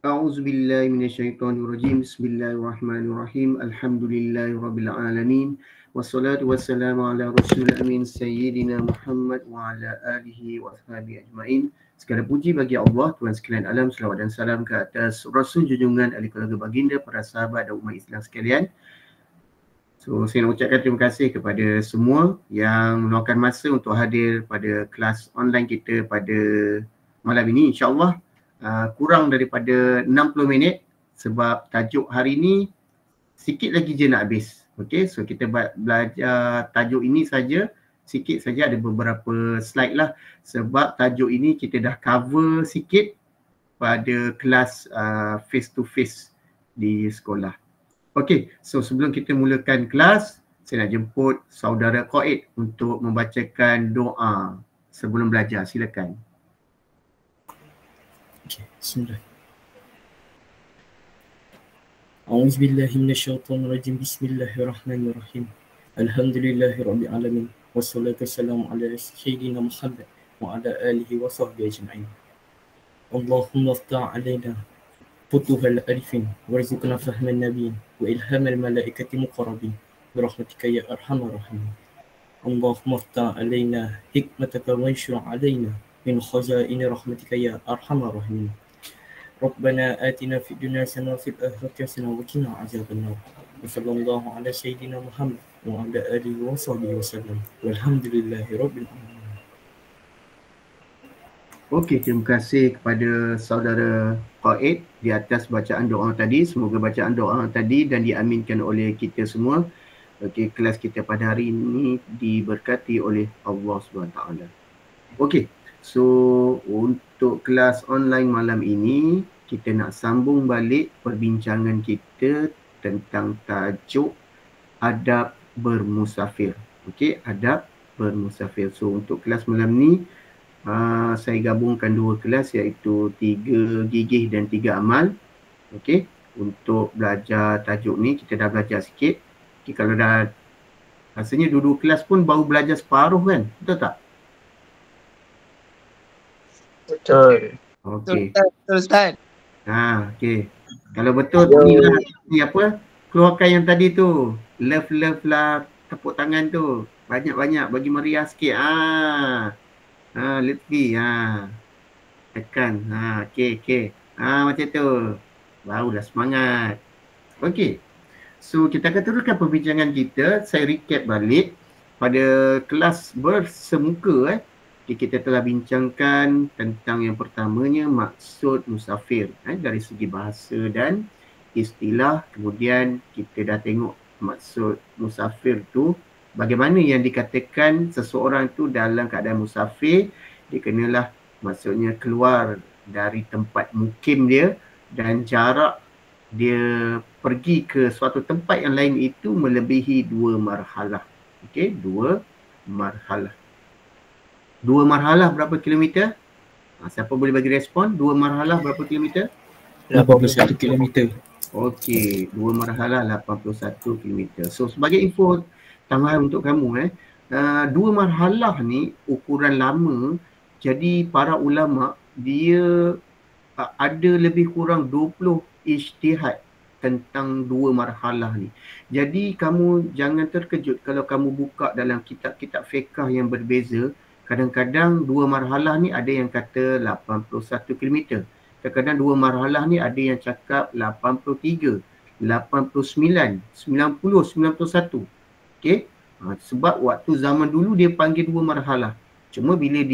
A'udzubillahi minasyaitonirrajim. Bismillahirrahmanirrahim. Alhamdulillahirabbil alamin. Wassalatu wassalamu ala rasulil amin sayyidina Muhammad wa ala alihi wa ashabihi ajmain. Segala puji bagi Allah, Tuhan sekalian alam, selawat dan salam ke atas Rasul junjungan, ahli keluarga baginda, para sahabat dan umat Islam sekalian. So, saya nak ucapkan terima kasih kepada semua yang meluangkan masa untuk hadir pada kelas online kita pada malam ini. InsyaAllah kurang daripada 60 minit sebab tajuk hari ini sikit lagi je nak habis. Okay, so kita belajar tajuk ini saja, sikit saja, ada beberapa slide lah sebab tajuk ini kita dah cover sikit pada kelas face to face di sekolah. Okay, so sebelum kita mulakan kelas, saya nak jemput saudara Qaid untuk membacakan doa sebelum belajar. Silakan. Okay, bismillah. A'udzubillahi minasyaitonirrajim. Bismillahirrahmanirrahim. Alhamdulillahirabbil alamin. Wassalatu wassalamu ala sayyidina Muhammad wa ala alihi wa sahbihi ajma'in. Allahumma iftah 'alaina futuhal arifin warzuqna fahman nabiyyin wa ilhamal malaikati muqarrabin birahmatika ya arhamar rahimin. Allahumma iftah 'alaina hikmataka wa anshur 'alaina min khazaini rahmatika ya arhamar rahimin. Rabbana atina fid dunya hasanah wa fil akhirati hasanah wa qina azabannar. Wa sallallahu ala sayyidina Muhammad wa ala alihi wa sahbihi wasallam. Walhamdulillahirabbil alamin. Okey, terima kasih kepada saudara Qaid di atas bacaan doa tadi. Semoga bacaan doa tadi dan diaminkan oleh kita semua. Okey, kelas kita pada hari ini diberkati oleh Allah SWT. Okey, so untuk kelas online malam ini kita nak sambung balik perbincangan kita tentang tajuk adab bermusafir. Okey, adab bermusafir. So untuk kelas malam ni saya gabungkan dua kelas iaitu 3 gigih dan 3 amal. Okey, untuk belajar tajuk ni kita dah belajar sikit. Okay, kalau dah rasanya dua-dua kelas pun baru belajar separuh kan? Betul tak? Betul. Okey. Betul Ustaz. Okey. Kalau betul ni lah, ni apa? Keluarkan yang tadi tu. Love lah, tepuk tangan tu. Banyak-banyak bagi meriah sikit. Lutfi. Tekan. Okey. Macam tu. Barulah semangat. Okey. So kita akan teruskan perbincangan kita. Saya recap balik pada kelas bersemuka kita telah bincangkan tentang yang pertamanya maksud musafir dari segi bahasa dan istilah. Kemudian kita dah tengok maksud musafir tu, bagaimana yang dikatakan seseorang tu dalam keadaan musafir, dia kenalah maksudnya keluar dari tempat mukim dia dan jarak dia pergi ke suatu tempat yang lain itu melebihi 2 marhalah. Okey, 2 marhalah. 2 marhalah berapa kilometer? Siapa boleh bagi respon? 2 marhalah berapa kilometer? 81 kilometer. Okey, 2 marhalah 81 kilometer. So sebagai info tambahan untuk kamu 2 marhalah ni ukuran lama. Jadi para ulama dia ada lebih kurang 20 ijtihad tentang 2 marhalah ni. Jadi kamu jangan terkejut kalau kamu buka dalam kitab-kitab fiqh yang berbeza. Kadang-kadang 2 marhalah ni ada yang kata 81 km. Kadang-kadang 2 marhalah ni ada yang cakap 83, 89, 90, 91. Okey. Sebab waktu zaman dulu dia panggil 2 marhalah. Cuma bila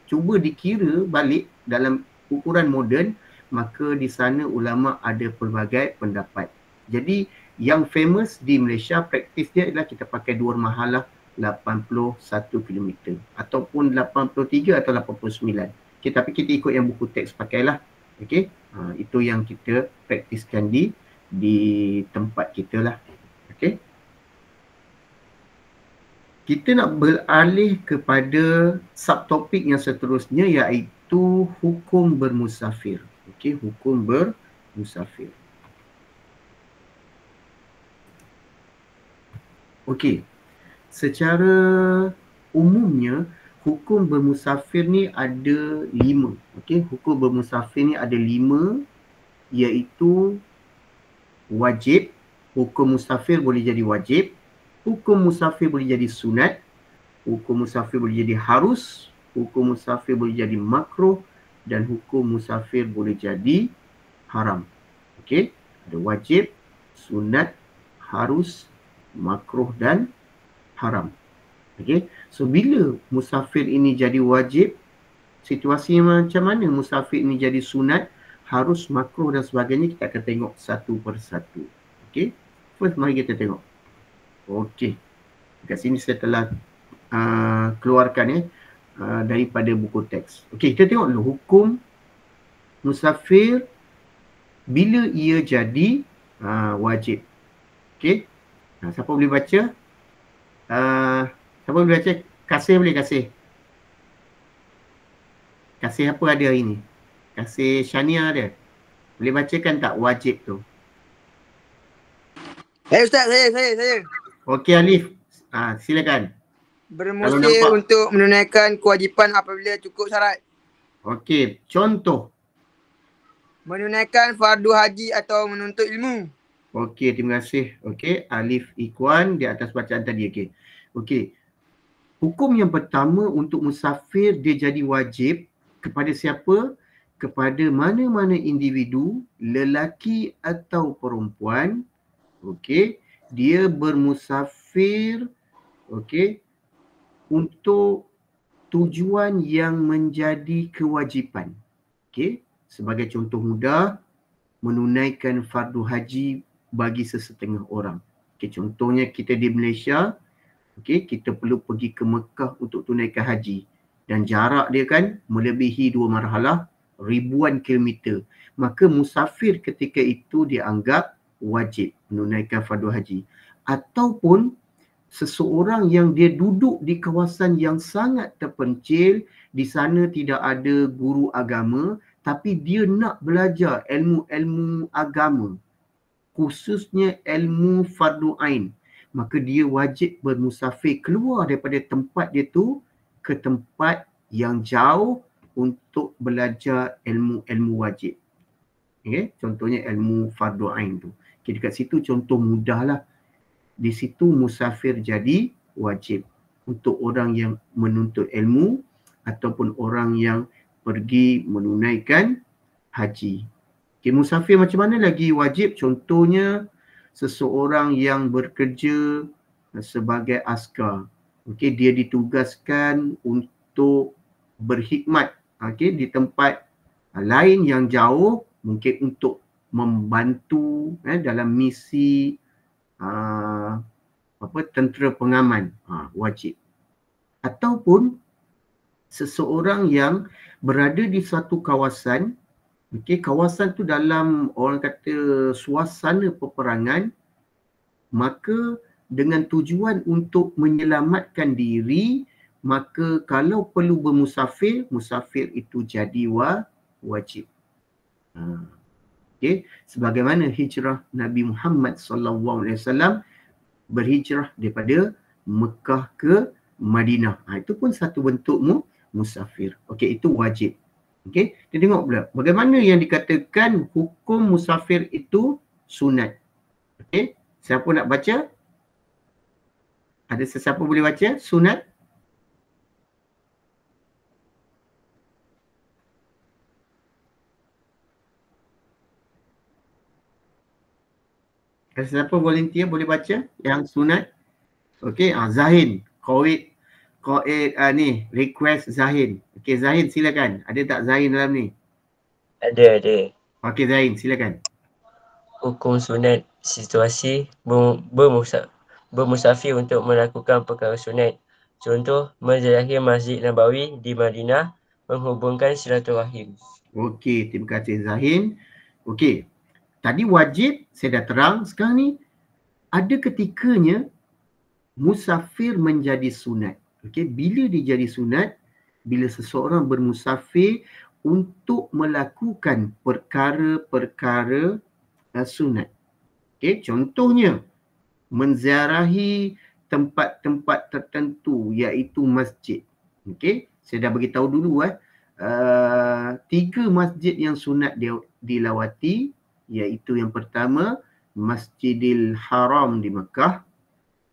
cuba dikira balik dalam ukuran moden, maka di sana ulama ada pelbagai pendapat. Jadi yang famous di Malaysia praktis dia adalah kita pakai 2 marhalah 81 km ataupun 83 atau 89. Okay, tapi kita ikut yang buku teks pakailah. Okey. Itu yang kita praktiskan di tempat kita lah. Okey. Kita nak beralih kepada subtopik yang seterusnya iaitu hukum bermusafir. Okey, hukum bermusafir. Okey. Secara umumnya hukum bermusafir ni ada 5. Okey, hukum bermusafir ni ada 5, iaitu wajib. Hukum musafir boleh jadi wajib, hukum musafir boleh jadi sunat, hukum musafir boleh jadi harus, hukum musafir boleh jadi makruh, dan hukum musafir boleh jadi haram. Okey, ada wajib, sunat, harus, makruh dan haram. Okey, so bila musafir ini jadi wajib, situasi macam mana musafir ini jadi sunat, harus, makruh dan sebagainya, kita akan tengok satu persatu. Okey, first mari kita tengok. Okey, kat sini saya telah keluarkan daripada buku teks. Okey, kita tengok dulu hukum musafir bila ia jadi wajib. Okey, siapa boleh baca? Siapa boleh baca? Kasih boleh kasih. Kasih apa ada hari ni? Kasih Shania ada. Boleh bacakan tak wajib tu? Ustaz, saya. Okey Alif, silakan. Bermusafir untuk menunaikan kewajipan apabila cukup syarat. Okey, contoh. Menunaikan fardu haji atau menuntut ilmu. Okey, terima kasih. Okey, Alif Ikhwan di atas bacaan tadi. Okey. Okey. Hukum yang pertama untuk musafir dia jadi wajib kepada siapa? Kepada mana-mana individu, lelaki atau perempuan. Okey, dia bermusafir okey untuk tujuan yang menjadi kewajipan. Okey, sebagai contoh mudah, menunaikan fardu haji bagi sesetengah orang. Okey, contohnya kita di Malaysia, okey, kita perlu pergi ke Mekah untuk tunaikan haji dan jarak dia kan melebihi 2 marhalah, ribuan kilometer. Maka musafir ketika itu dianggap wajib menunaikan fardu haji. Ataupun seseorang yang dia duduk di kawasan yang sangat terpencil, di sana tidak ada guru agama, tapi dia nak belajar ilmu-ilmu agama, khususnya ilmu fardu ain, maka dia wajib bermusafir keluar daripada tempat dia tu ke tempat yang jauh untuk belajar ilmu-ilmu wajib. Okay? Contohnya ilmu fardu ain tu. Okay, dekat situ contoh mudah lah. Di situ musafir jadi wajib untuk orang yang menuntut ilmu ataupun orang yang pergi menunaikan haji. Okay, musafir macam mana lagi wajib? Contohnya seseorang yang bekerja sebagai askar. Okay, dia ditugaskan untuk berkhidmat di tempat lain yang jauh, mungkin untuk membantu dalam misi tentera pengaman, wajib. Ataupun seseorang yang berada di satu kawasan, kawasan tu dalam orang kata suasana peperangan, maka dengan tujuan untuk menyelamatkan diri, maka kalau perlu bermusafir, musafir itu jadi wajib. Sebagaimana hijrah Nabi Muhammad SAW berhijrah daripada Mekah ke Madinah. Itu pun satu bentuk musafir. Itu wajib. Kita tengok pula bagaimana yang dikatakan hukum musafir itu sunat. Siapa nak baca? Ada sesiapa boleh baca sunat? Siapa volunteer boleh baca yang sunat? Zahin, Qaid ni request Zahin. Zahin silakan. Ada tak Zahin dalam ni? Ada. Zahin silakan. Hukum sunat situasi bermusafir untuk melakukan perkara sunat. Contoh, menziarahi Masjid Nabawi di Madinah, menghubungkan silaturahim. Terima kasih Zahin. Tadi wajib saya dah terang. Sekarang ni ada ketikanya musafir menjadi sunat. Bila dia jadi sunat? Bila seseorang bermusafir untuk melakukan perkara-perkara sunat. Contohnya menziarahi tempat-tempat tertentu iaitu masjid. Okey, saya dah beritahu dulu 3 masjid yang sunat dilawati, iaitu yang pertama Masjidil Haram di Mekah,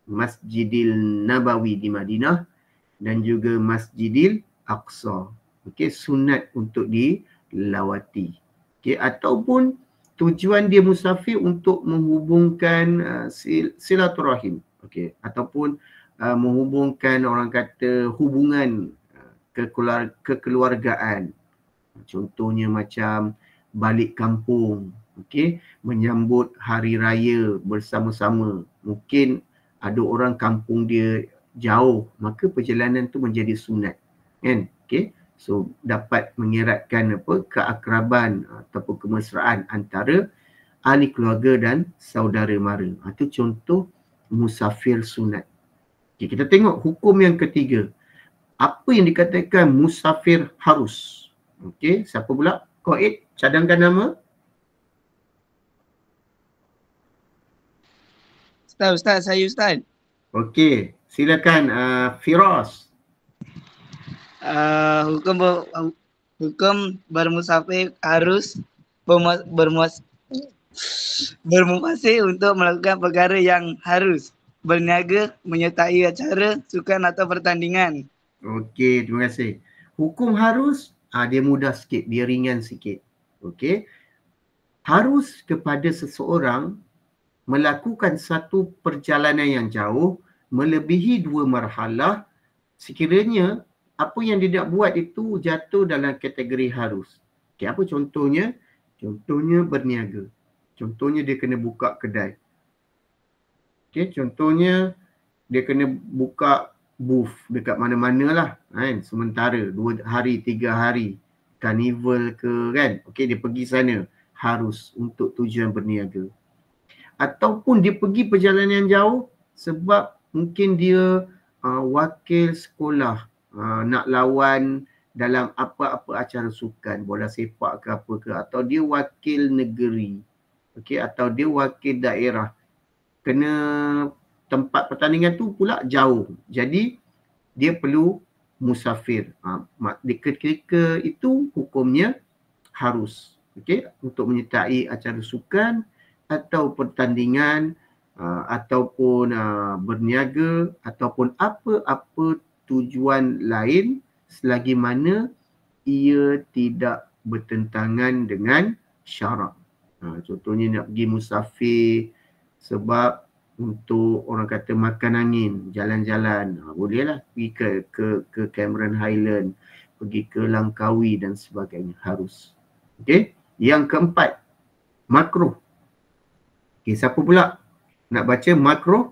Masjidil Nabawi di Madinah dan juga Masjidil Aqsa. Okey, sunat untuk dilawati. Okey, ataupun tujuan dia musafir untuk menghubungkan silaturahim. Okey, ataupun menghubungkan orang kata hubungan kekeluargaan. Contohnya macam balik kampung, okey, menyambut hari raya bersama-sama. Mungkin ada orang kampung dia jauh, maka perjalanan tu menjadi sunat, kan? Okey, so dapat mengeratkan keakraban ataupun kemesraan antara ahli keluarga dan saudara mara. Itu contoh musafir sunat. Okay, kita tengok hukum yang ketiga. Apa yang dikatakan musafir harus? Okey, siapa pula? Qaid, cadangkan nama. Ustaz, saya Ustaz. Okey, silakan Firas. Hukum bermusafir harus bermufasir untuk melakukan perkara yang harus, berniaga, menyertai acara, sukan atau pertandingan. Okey, terima kasih. Hukum harus, dia mudah sikit, dia ringan sikit. Okey. Harus kepada seseorang melakukan satu perjalanan yang jauh, melebihi 2 marhalah, sekiranya apa yang dia nak buat itu jatuh dalam kategori harus. Okey, apa contohnya? Contohnya berniaga. Contohnya dia kena buka kedai. Okey, contohnya dia kena buka booth dekat mana-mana lah, kan? Sementara 2 hari, 3 hari, karnival ke, kan? Okey, dia pergi sana harus untuk tujuan berniaga. Ataupun dia pergi perjalanan jauh sebab mungkin dia wakil sekolah, nak lawan dalam apa-apa acara sukan, bola sepak ke apa ke, atau dia wakil negeri, okey, atau dia wakil daerah, kena tempat pertandingan tu pula jauh, jadi dia perlu musafir. Ketika itu hukumnya harus, okey, untuk menyertai acara sukan atau pertandingan, ataupun berniaga, ataupun apa-apa tujuan lain selagi mana ia tidak bertentangan dengan syarak. Contohnya nak pergi musafir sebab untuk orang kata makan angin, jalan-jalan, bolehlah pergi ke Cameron Highland, pergi ke Langkawi dan sebagainya, harus. Okey, yang keempat, makruh. Okey, siapa pula nak baca makruh?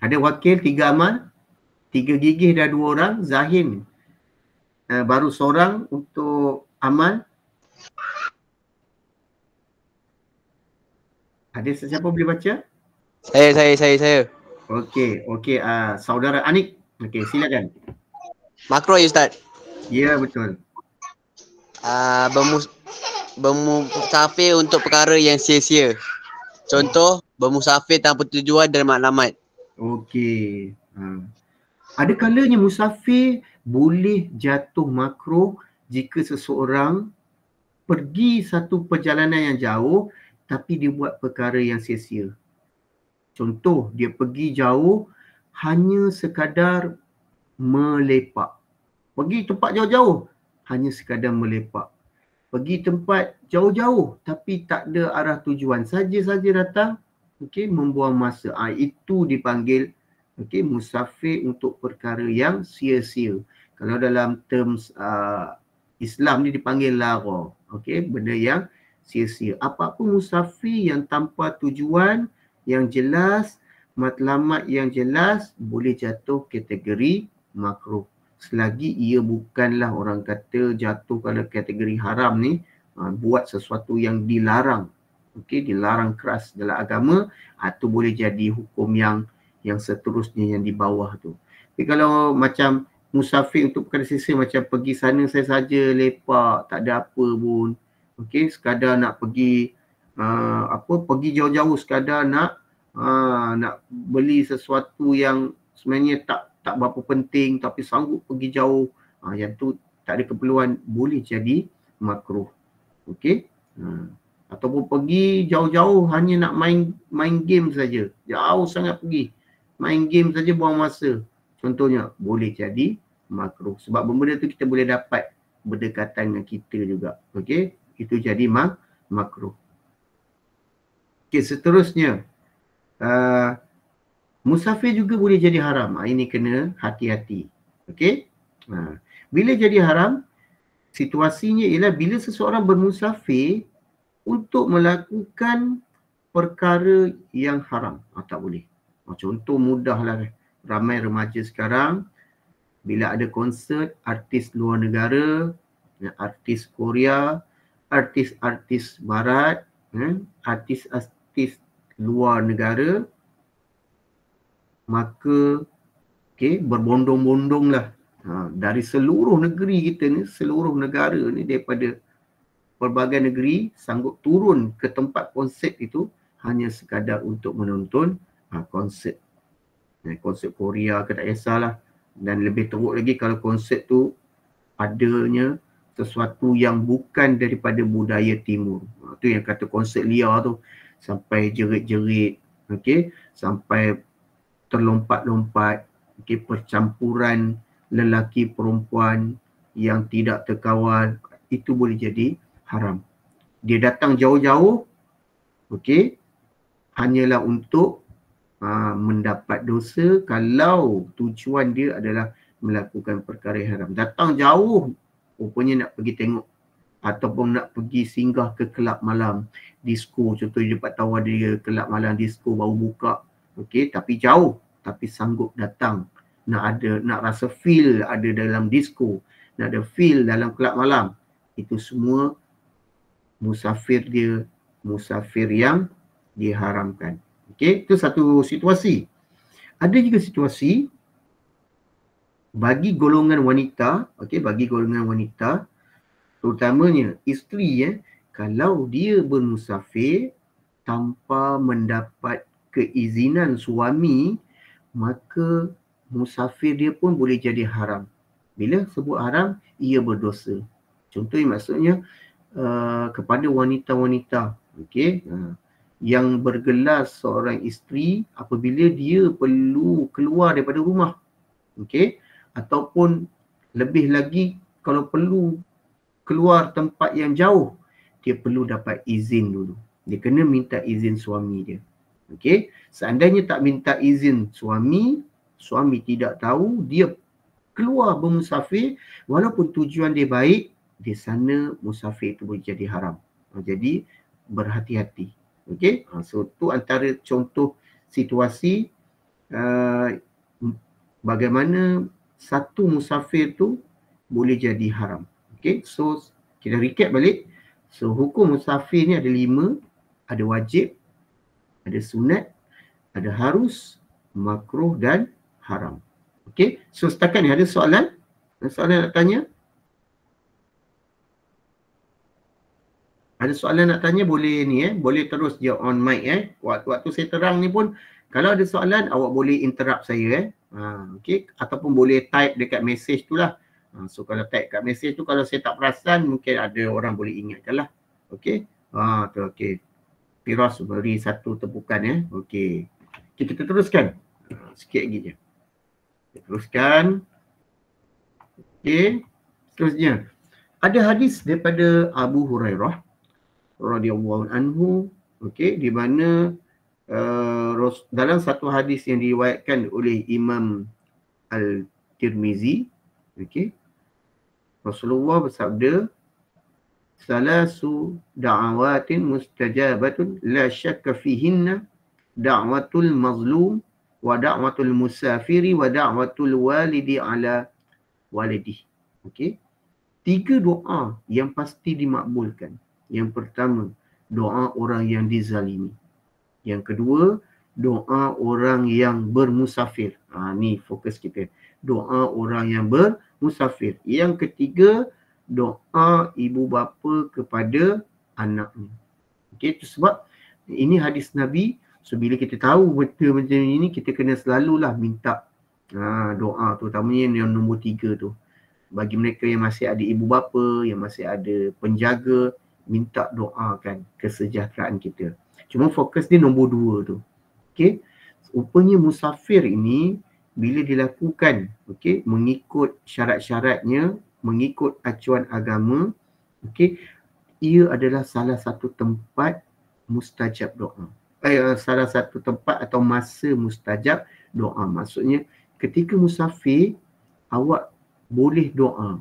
Ada wakil 3 amal, 3 gigih dah 2 orang, Zahin baru seorang untuk amal. Ada sesiapa boleh baca? Saya. Okey, saudara Anik. Okey, silakan. Makro ya Ustaz. Ya, betul. Bermusafir untuk perkara yang sia-sia. Contoh, bermusafir tanpa tujuan dan maklumat. Okey. Ada kalanya musafir boleh jatuh makruh jika seseorang pergi satu perjalanan yang jauh tapi dia buat perkara yang sia-sia. Contoh, dia pergi jauh hanya sekadar melepak. Pergi tempat jauh-jauh, hanya sekadar melepak. Pergi tempat jauh-jauh tapi tak ada arah tujuan, saja-saja datang, okey, membuang masa. Itu dipanggil musafir untuk perkara yang sia-sia. Kalau dalam terms Islam ni dipanggil lara. Okey, benda yang sia-sia. Apapun musafir yang tanpa tujuan yang jelas, matlamat yang jelas, boleh jatuh kategori makruh. Selagi ia bukanlah orang kata jatuh pada kategori haram ni, buat sesuatu yang dilarang. Okey, dilarang keras dalam agama, itu boleh jadi hukum yang seterusnya yang di bawah tu. Tapi kalau macam musafir untuk perkara sia-sia, macam pergi sana saya saja lepak, tak ada apa pun. Okey, sekadar nak pergi pergi jauh-jauh sekadar nak beli sesuatu yang sebenarnya tak berapa penting tapi sanggup pergi jauh, yang tu tak ada keperluan, boleh jadi makruh. Okey. Ataupun pergi jauh-jauh hanya nak main game saja, jauh sangat pergi, main game saja buang masa, contohnya, boleh jadi makruh. Sebab benda tu kita boleh dapat berdekatan dengan kita juga. Okey, itu jadi makruh. Okey, seterusnya, musafir juga boleh jadi haram. Ini kena hati-hati. Okey. Bila jadi haram, situasinya ialah bila seseorang bermusafir untuk melakukan perkara yang haram. Tak boleh. Contoh mudahlah, ramai remaja sekarang bila ada konsert artis luar negara, artis Korea, artis-artis barat, artis-artis luar negara, maka berbondong-bondonglah dari seluruh negeri kita ni, seluruh negara ni, daripada pelbagai negeri sanggup turun ke tempat konsert itu hanya sekadar untuk menonton konsert. Konsert Korea ke tak kisahlah. Dan lebih teruk lagi kalau konsert tu adanya sesuatu yang bukan daripada budaya timur. Tu yang kata konsert liar tu, sampai jerit-jerit, sampai terlompat-lompat, percampuran lelaki perempuan yang tidak terkawal, itu boleh jadi haram. Dia datang jauh-jauh, hanyalah untuk mendapat dosa kalau tujuan dia adalah melakukan perkara yang haram. Datang jauh, rupanya nak pergi tengok ataupun nak pergi singgah ke kelab malam, disco, contohnya dapat tahu dia kelab malam disco baru buka, tapi jauh, tapi sanggup datang, nak rasa feel ada dalam disco, nak ada feel dalam kelab malam. Itu semua musafir yang diharamkan. Itu satu situasi. Ada juga situasi bagi golongan wanita, bagi golongan wanita, terutamanya isteri, kalau dia bermusafir tanpa mendapat keizinan suami, maka musafir dia pun boleh jadi haram. Bila sebut haram, ia berdosa. Contohnya maksudnya kepada wanita-wanita, yang bergelar seorang isteri apabila dia perlu keluar daripada rumah, ataupun lebih lagi kalau perlu keluar tempat yang jauh, dia perlu dapat izin dulu. Dia kena minta izin suami dia. Seandainya tak minta izin suami tidak tahu, dia keluar bermusafir, walaupun tujuan dia baik, di sana musafir itu boleh jadi haram. Jadi berhati-hati. So tu antara contoh situasi bagaimana satu musafir tu boleh jadi haram. So kita recap balik. So hukum musafir ni ada 5. Ada wajib, ada sunat, ada harus, makruh dan haram. So setakat ni ada soalan? Ada soalan nak tanya? Ada soalan nak tanya boleh ni boleh terus je on mic Waktu saya terang ni pun kalau ada soalan awak boleh interrupt saya ataupun boleh type dekat message tu lah. So kalau type kat message tu, kalau saya tak perasan mungkin ada orang boleh ingatkan lah. Firas beri satu tepukan kita teruskan. Sikit lagi je. Kita teruskan. Seterusnya. Ada hadis daripada Abu Hurairah radhiyallahu anhu, di mana dalam satu hadis yang diriwayatkan oleh Imam Al-Tirmizi, Rasulullah bersabda, salasu da'awatin mustajabatun la syakka fihinna da'watul mazlum wa da'watul musafiri wa da'watul walidi ala walidih. 3 doa yang pasti dimakbulkan. Yang pertama, doa orang yang dizalimi. Yang kedua, doa orang yang bermusafir. Ni fokus kita. Doa orang yang bermusafir. Yang ketiga, doa ibu bapa kepada anaknya. Itu sebab ini hadis Nabi. So bila kita tahu betul macam ini, kita kena selalulah minta Doa terutamanya yang nombor 3 tu. Bagi mereka yang masih ada ibu bapa, yang masih ada penjaga, minta doakan kesejahteraan kita. Cuma fokus dia nombor 2 tu. Okey. Rupanya musafir ini bila dilakukan, okey, mengikut syarat-syaratnya, mengikut acuan agama, okey, ia adalah salah satu tempat mustajab doa. Salah satu tempat atau masa mustajab doa. Maksudnya ketika musafir, awak boleh doa.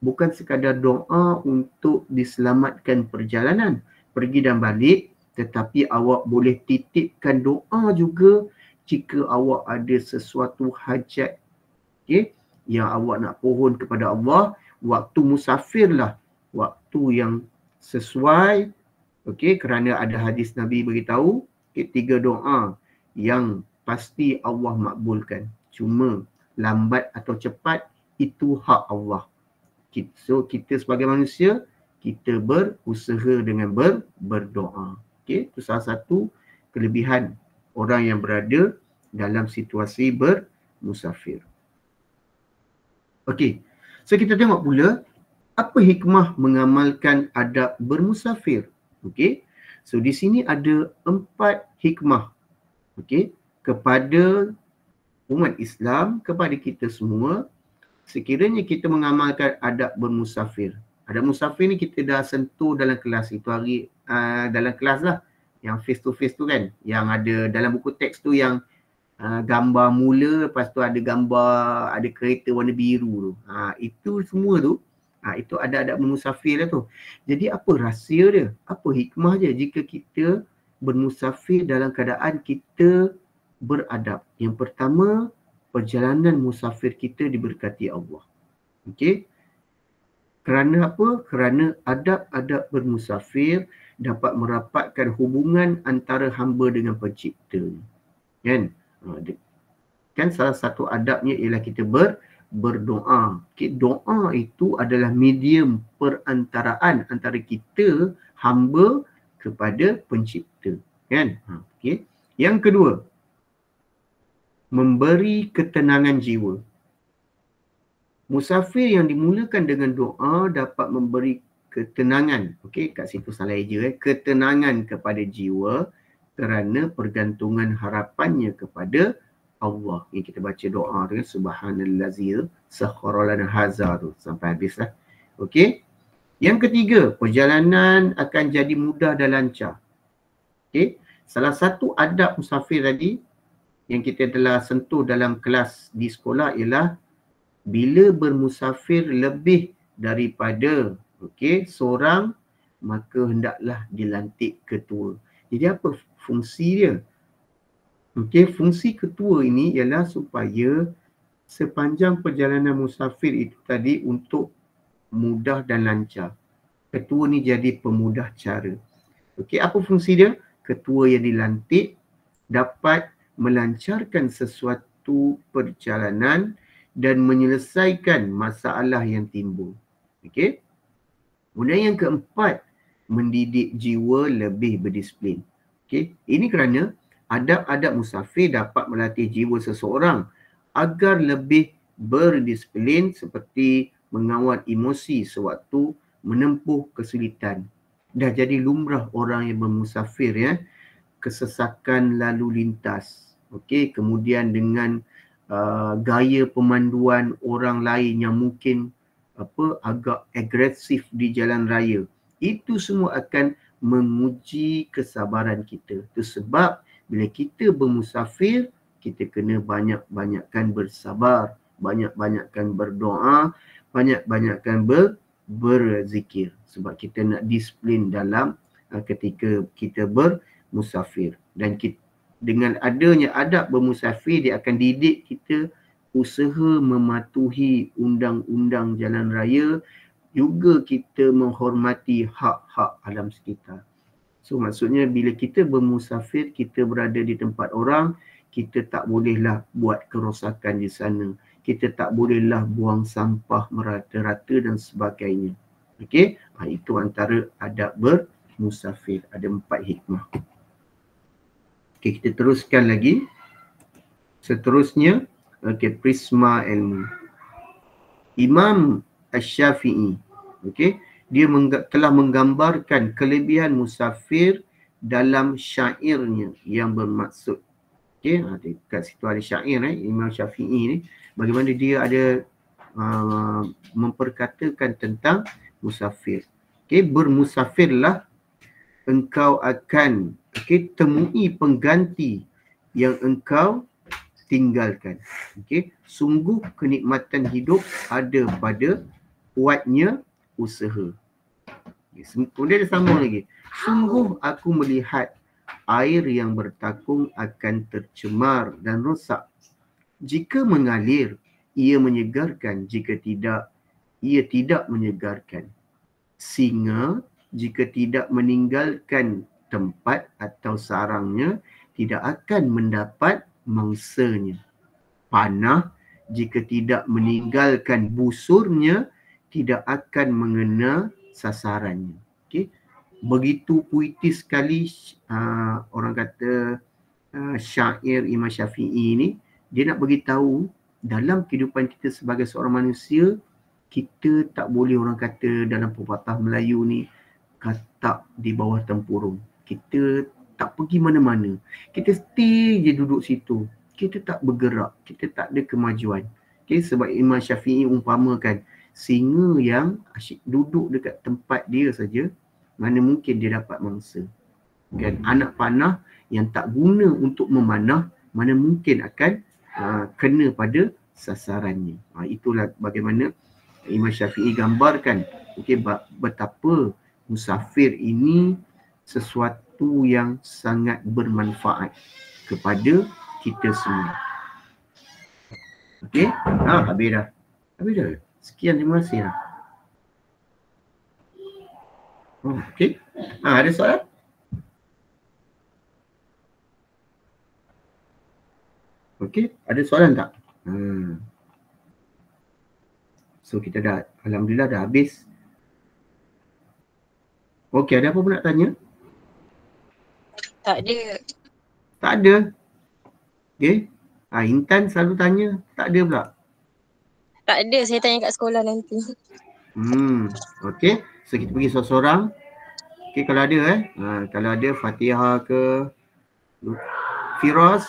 Bukan sekadar doa untuk diselamatkan perjalanan pergi dan balik, tetapi awak boleh titipkan doa juga jika awak ada sesuatu hajat, okay, yang awak nak pohon kepada Allah. Waktu musafirlah waktu yang sesuai, okay, kerana ada hadis Nabi beritahu, okay, 3 doa yang pasti Allah makbulkan. Cuma lambat atau cepat itu hak Allah. So kita sebagai manusia, kita berusaha dengan berdoa. Okay, itu salah satu kelebihan orang yang berada dalam situasi bermusafir. Okey, so kita tengok pula apa hikmah mengamalkan adab bermusafir. Okey, so di sini ada 4 hikmah, okey, kepada umat Islam, kepada kita semua. Sekiranya kita mengamalkan adab bermusafir. Adab musafir ni kita dah sentuh dalam kelas itu hari, dalam kelas lah, yang face to face tu kan, yang ada dalam buku teks tu yang gambar mula, lepas tu ada gambar, ada kereta warna biru tu. Itu semua tu, itu ada adab bermusafir lah tu. Jadi apa rahsia dia? Apa hikmah dia jika kita bermusafir dalam keadaan kita beradab? Yang pertama, perjalanan musafir kita diberkati Allah. Okey. Kerana apa? Kerana adab-adab bermusafir dapat merapatkan hubungan antara hamba dengan pencipta. Kan? Kan salah satu adabnya ialah kita berdoa. Okay, doa itu adalah medium perantaraan antara kita, hamba, kepada pencipta. Kan? Okay. Yang kedua, memberi ketenangan jiwa. Musafir yang dimulakan dengan doa dapat memberi ketenangan. Okey, kat situ salah eja, ketenangan kepada jiwa kerana pergantungan harapannya kepada Allah. Ini kita baca doa tu, subhanallazi sakhkhara lana hadza tu sampai habis lah. Okey. Yang ketiga, perjalanan akan jadi mudah dan lancar. Okey. Salah satu adab musafir tadi yang kita telah sentuh dalam kelas di sekolah ialah bila bermusafir lebih daripada seorang, maka hendaklah dilantik ketua. Jadi apa fungsi dia? Fungsi ketua ini ialah supaya sepanjang perjalanan musafir itu tadi untuk mudah dan lancar. Ketua ni jadi pemudah cara. Apa fungsi dia? Ketua yang dilantik dapat melancarkan sesuatu perjalanan dan menyelesaikan masalah yang timbul. Okey. Kemudian yang keempat, mendidik jiwa lebih berdisiplin. Okey. Ini kerana adab-adab musafir dapat melatih jiwa seseorang agar lebih berdisiplin seperti mengawal emosi sewaktu menempuh kesulitan. Dah jadi lumrah orang yang bermusafir, ya. Kesesakan lalu lintas. Okey, kemudian dengan gaya pemanduan orang lain yang mungkin agak agresif di jalan raya. Itu semua akan menguji kesabaran kita. Itu sebab bila kita bermusafir, kita kena banyak-banyakkan bersabar, banyak-banyakkan berdoa, banyak-banyakkan berzikir. Sebab kita nak disiplin dalam ketika kita bermusafir. Dan dengan adanya adab bermusafir, dia akan didik kita usaha mematuhi undang-undang jalan raya, juga kita menghormati hak-hak alam sekitar. So maksudnya bila kita bermusafir, kita berada di tempat orang, kita tak bolehlah buat kerosakan di sana. Kita tak bolehlah buang sampah merata-rata dan sebagainya. Okey, itu antara adab bermusafir. Ada 4 hikmah. Okey, kita teruskan lagi. Seterusnya, Okey, prisma ilmu. Imam Asy-Syafi'i, okey, dia telah menggambarkan kelebihan musafir dalam syairnya yang bermaksud. Okey, kat situ ada syair Imam Syafi'i ni, bagaimana dia ada memperkatakan tentang musafir. Okey, bermusafirlah engkau akan temui pengganti yang engkau tinggalkan. Okey, sungguh kenikmatan hidup ada pada kuatnya usaha. Kemudian dia sambung lagi. Sungguh aku melihat air yang bertakung akan tercemar dan rosak. Jika mengalir, ia menyegarkan. Jika tidak, ia tidak menyegarkan. Singa jika tidak meninggalkan tempat atau sarangnya, tidak akan mendapat mangsanya. Panah jika tidak meninggalkan busurnya, tidak akan mengena sasarannya. Okay. Begitu puitis sekali orang kata syair Imam Syafi'i ni. Dia nak beritahu dalam kehidupan kita sebagai seorang manusia, kita tak boleh orang kata dalam pepatah Melayu ni katak di bawah tempurung. Kita tak pergi mana-mana. Kita stay je duduk situ. Kita tak bergerak. Kita tak ada kemajuan. Okay, sebab Imam Syafi'i umpamakan singa yang asyik duduk dekat tempat dia saja, mana mungkin dia dapat mangsa. Kan? Anak panah yang tak guna untuk memanah, mana mungkin akan kena pada sasarannya. Itulah bagaimana Imam Syafi'i gambarkan betapa musafir ini sesuatu yang sangat bermanfaat kepada kita semua. Okey? Habis dah. Habis dah. Sekian, terima kasih. Okey. Ada soalan? Okey, ada soalan tak? So kita dah, alhamdulillah dah habis. Okey, ada apa-apa nak tanya? Tak ada. Tak ada? Okey. Intan selalu tanya, tak ada pula? Tak ada, saya tanya kat sekolah nanti. Okey, so kita pergi seorang-seorang. Okey, kalau ada kalau ada Fatihah ke Firas.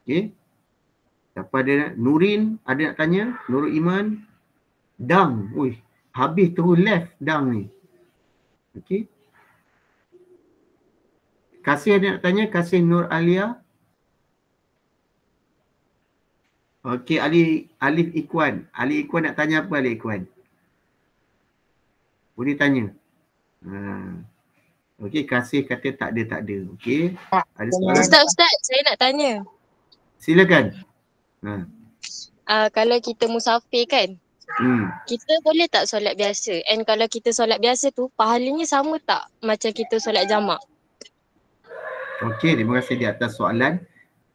Okey. Siapa ada? Nurin ada nak tanya? Nurul Iman. Dang. Habis terus left Dang ni. Okey. Kasih ada nak tanya? Kasih Nur Alia. Okey, Alif Ikwan. Alif Ikwan nak tanya apa Alif Ikwan? Boleh tanya. Okey, Kasih kata tak ada. Okey. Ada soalan? Ustaz, saya nak tanya. Silakan. Kalau kita musafir kan, kita boleh tak solat biasa? And kalau kita solat biasa tu, pahalanya sama tak macam kita solat jamak? Okey, terima kasih di atas soalan.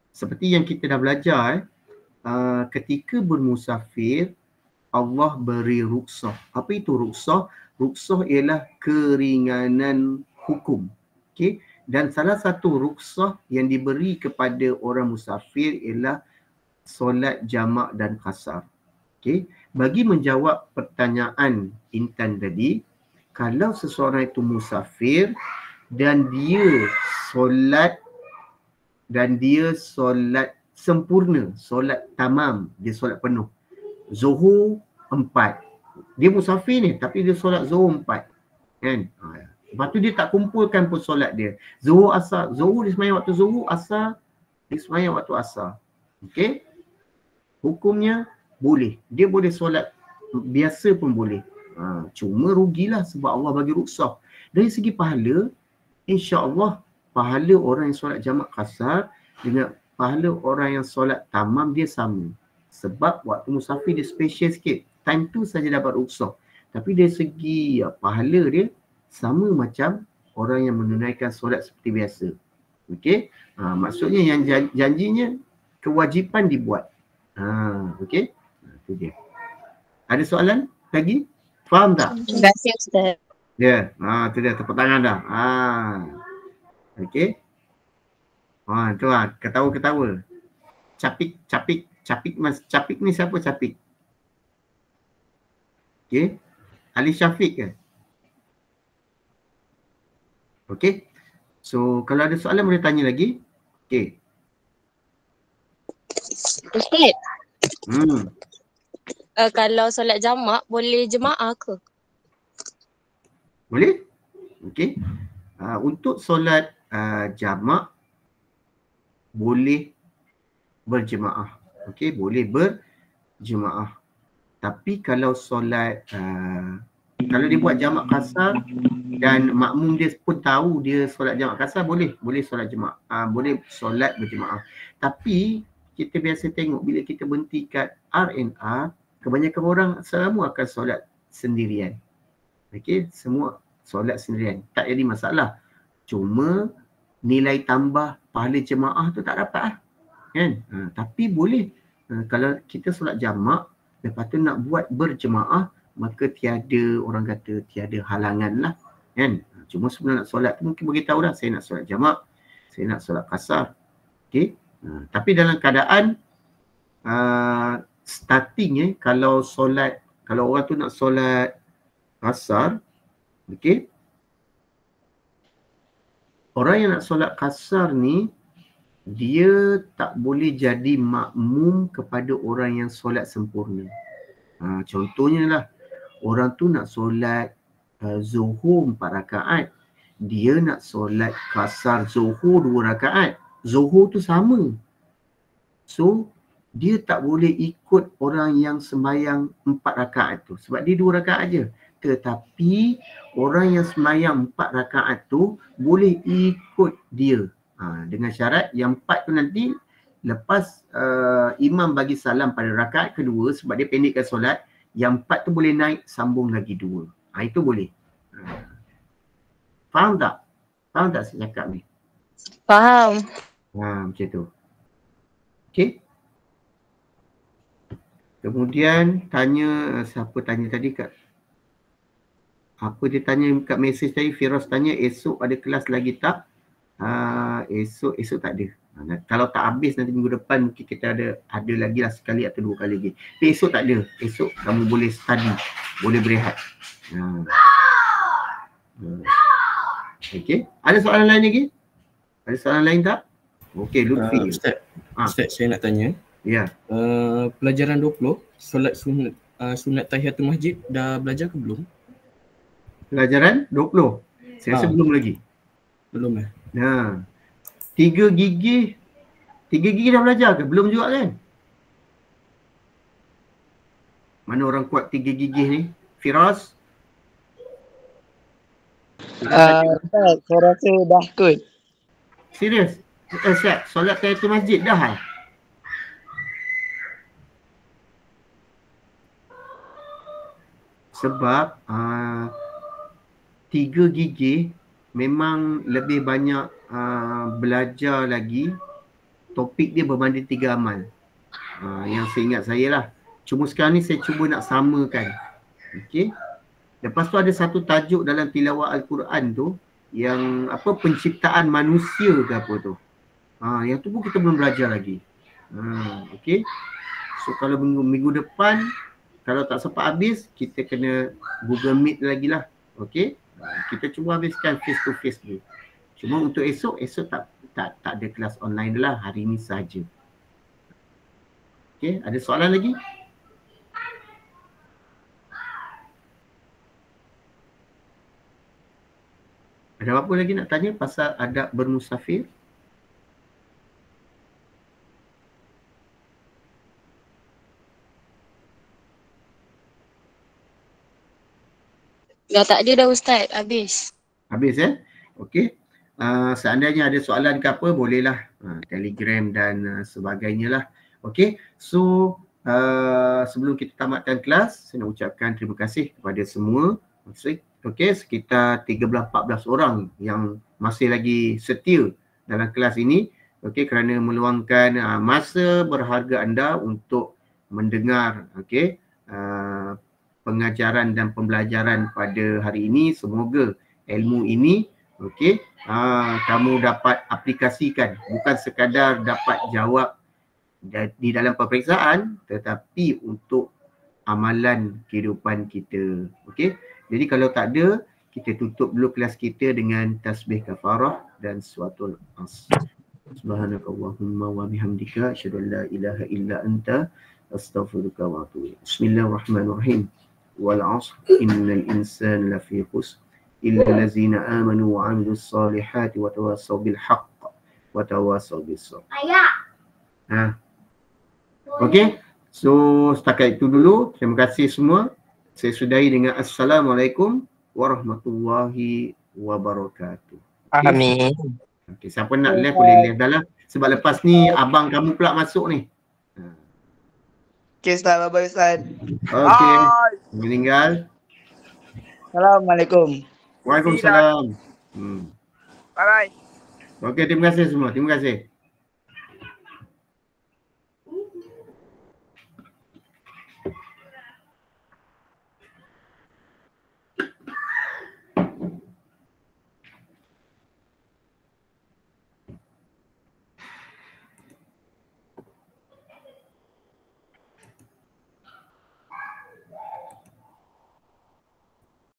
Seperti yang kita dah belajar, ketika bermusafir, Allah beri ruksah. Apa itu ruksah? Ruksah ialah keringanan hukum. Okey, dan salah satu ruksah yang diberi kepada orang musafir ialah solat jamak dan qasar. Okey, bagi menjawab pertanyaan Intan tadi, kalau seseorang itu musafir dan dia solat sempurna, solat tamam, dia solat penuh. Zuhur 4. Dia musafir ni tapi dia solat zuhur 4. Kan? Lepas tu dia tak kumpulkan pun solat dia. Zuhur, asar. Zuhur dia sembahyang waktu zuhur, asar dia sembahyang waktu asar. Okey? Hukumnya boleh. Dia boleh solat biasa pun boleh. Cuma rugilah sebab Allah bagi ruksah. Dari segi pahala, insya-Allah pahala orang yang solat jamak qasar dengan pahala orang yang solat tamam dia sama. Sebab waktu musafir dia special sikit. Time tu saja dapat ruksah. Tapi dari segi pahala dia sama macam orang yang menunaikan solat seperti biasa. Okey? Maksudnya yang janjinya kewajipan dibuat. Okey? Itu dia. Ada soalan lagi? Faham tak? Terima kasih Ustaz. Ya, tu dia tepuk tangan dah. Okey. Tu ketawa-ketawa. Capik. Capik ni siapa Capik? Okey. Ali Syafiq ke? Okey. So kalau ada soalan boleh tanya lagi. Okey. Ustaz, Hmm. kalau solat jamak boleh jemaah ke? Boleh? Okey. Untuk solat jamak boleh berjemaah. Okey, boleh berjemaah. Tapi kalau solat kalau dia buat jamak kasar dan makmum dia pun tahu dia solat jamak kasar, boleh solat jemaah. Boleh solat berjemaah. Tapi kita biasa tengok bila kita berhenti kat R&R, kebanyakan orang semua akan solat sendirian. Okey, semua solat sendirian. Tak jadi masalah. Cuma nilai tambah pahala jemaah tu tak dapat lah. Kan? Tapi boleh. Kalau kita solat jamak, lepas tu nak buat berjemaah, maka orang kata tiada halangan lah. Kan? Cuma sebelum nak solat tu mungkin beritahu dah, saya nak solat jamak, saya nak solat kasar. Okey. Tapi dalam keadaan starting kalau orang tu nak solat kasar, okey. Orang yang nak solat kasar ni, dia tak boleh jadi makmum kepada orang yang solat sempurna. Contohnya lah, orang tu nak solat zuhur 4 rakaat. Dia nak solat kasar zuhur 2 rakaat. Zuhur tu sama. So, dia tak boleh ikut orang yang sembahyang 4 rakaat tu. Sebab dia 2 rakaat je. Tetapi, orang yang sembahyang 4 rakaat tu boleh ikut dia. Dengan syarat yang 4 tu nanti lepas imam bagi salam pada rakaat kedua, sebab dia pendekkan solat, yang 4 tu boleh naik sambung lagi 2. Itu boleh. Faham tak? Faham tak saya cakap ni? Faham. Macam tu. Okey. Kemudian tanya, siapa tanya tadi kat apa dia tanya kat mesej tadi, Firas tanya esok ada kelas lagi tak? Esok tak ada. Kalau tak habis nanti minggu depan mungkin kita ada lagi lah sekali atau 2 kali lagi. Tapi esok tak ada. Esok kamu boleh study, boleh berehat. Okey. Ada soalan lain lagi? Ada soalan lain tak? Okey, Lutfi. Ustaz, saya nak tanya. Ya. Pelajaran 20, solat sunat tahiyatul masjid dah belajar ke belum? Pelajaran 20? Saya rasa belum lagi. Belum eh? 3 gigi dah belajar ke? Belum juga kan? Mana orang kuat 3 gigi ni? Firas? Ustaz, saya rasa dah kot. Serius? Siap, solat tahiyatul masjid dah Sebab 3 gigi memang lebih banyak belajar lagi. Topik dia berbanding 3 amal. Yang saya ingat saya lah. Cuma sekarang ni saya cuba nak samakan. Okey. Lepas tu ada satu tajuk dalam tilawah Al-Quran tu, yang penciptaan manusia ke apa tu. Yang tu pun kita belum belajar lagi. Okey. So kalau minggu depan, kalau tak sempat habis, kita kena Google Meet lagi lah. Okey. Kita cuba habiskan face to face dulu. Cuma untuk esok tak ada kelas online lah, hari ni saja. Okey, ada soalan lagi? Ada apa lagi nak tanya pasal adab bermusafir? Tak ada dah Ustaz, habis. Habis Okey. Seandainya ada soalan ke apa, bolehlah Telegram dan sebagainya lah. Okey. So sebelum kita tamatkan kelas, saya nak ucapkan terima kasih kepada semua. Okey, sekitar 13-14 orang yang masih lagi setia dalam kelas ini. Okey, kerana meluangkan masa berharga anda untuk mendengar pengajaran dan pembelajaran pada hari ini. Semoga ilmu ini kamu dapat aplikasikan, bukan sekadar dapat jawab di dalam peperiksaan tetapi untuk amalan kehidupan kita. Okey. Jadi kalau tak ada, kita tutup dulu kelas kita dengan tasbih kafarah dan suratul Asr. Subhanakallahumma wa bihamdika asyhadu an la ilaha illa anta astaghfiruka wa atubu ilaik. Bismillahirrahmanirrahim. Wal 'asr innal insana lafi khusr illa allazina amanu wa 'amilus solihati wa tawassaw bil haqq wa tawassaw bis sabr. Okey. So setakat itu dulu. Terima kasih semua. Saya sudahi dengan assalamualaikum warahmatullahi wabarakatuh. Okay? Amin. Okay, siapa nak live boleh live dah lah. Sebab lepas ni abang kamu pula masuk ni. Okay Ustaz, bye-bye Ustaz. Okay, meninggal. Assalamualaikum. Waalaikumsalam. Bye-bye. Okay, terima kasih semua. Terima kasih.